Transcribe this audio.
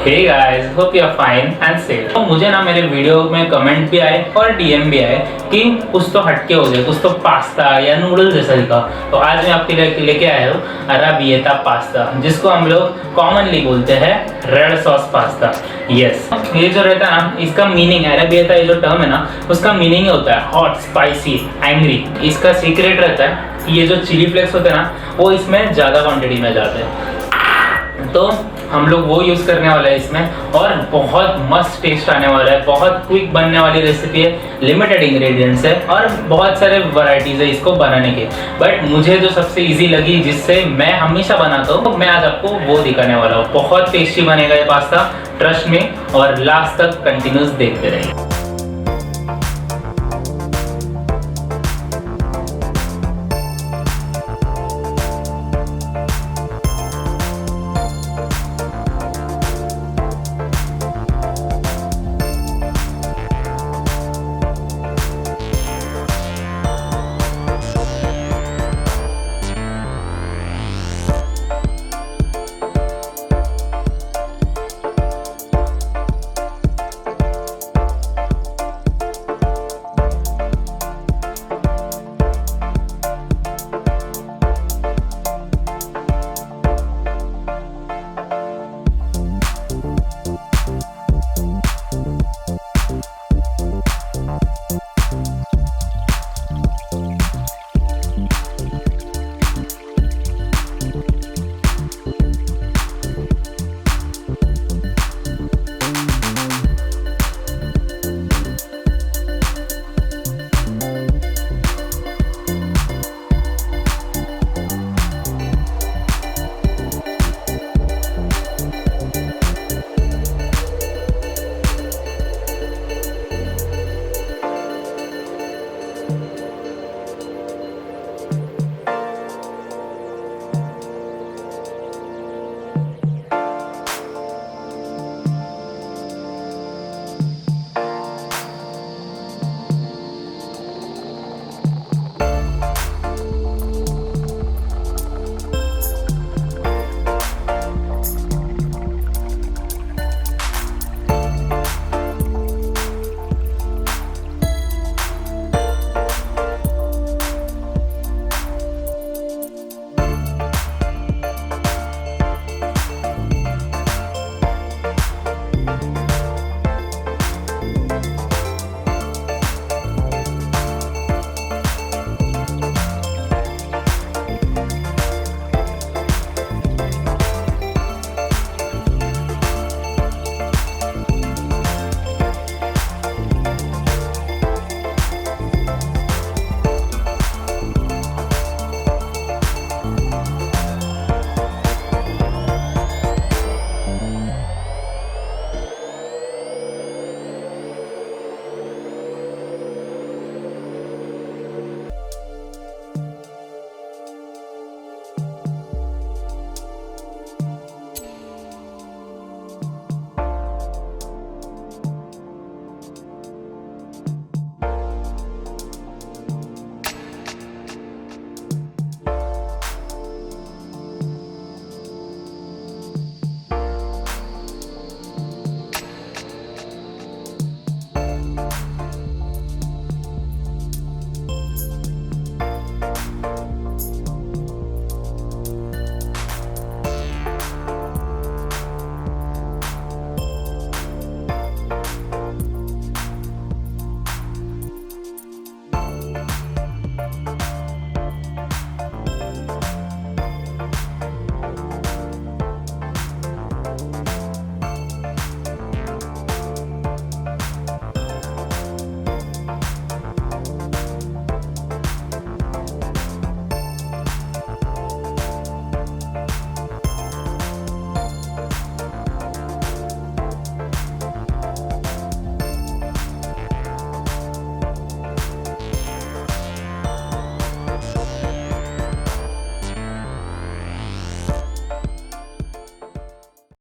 Hey guys, hope you are fine and safe. तो मुझे ना मेरे वीडियो में कमेंट भी आए और डीएम भी आए कि कुछ तो हटके हो गए, कुछ तो पास्ता या नूडल जैसा दिखा। तो आज मैं आपके लिए लेके आया हूँ अराबिएटा पास्ता, जिसको हम लोग कॉमनली बोलते हैं रेड सॉस पास्ता। यस, ये जो रहता है ना, इसका मीनिंग अराबिएटा ये जो टर्म है ना, उसका मीनिंग होता है हॉट, स्पाइसी, एंग्री। इसका सीक्रेट रहता है कि ये जो चिली फ्लेक्स होते हैं ना, वो इसमें ज़्यादा क्वांटिटी में जाते हैं। तो हम लोग वो यूज़ करने वाला है इसमें, और बहुत मस्त टेस्ट आने वाला है। बहुत क्विक बनने वाली रेसिपी है, लिमिटेड इंग्रेडिएंट्स है और बहुत सारे वैरायटीज़ है इसको बनाने के। बट मुझे जो सबसे इजी लगी, जिससे मैं हमेशा बनाता हूँ, तो मैं आज आपको वो दिखाने वाला हूँ। बहुत टेस्टी बनेगा ये पास्ता, ट्रस्ट में, और लास्ट तक कंटिन्यूस देखते रहिए।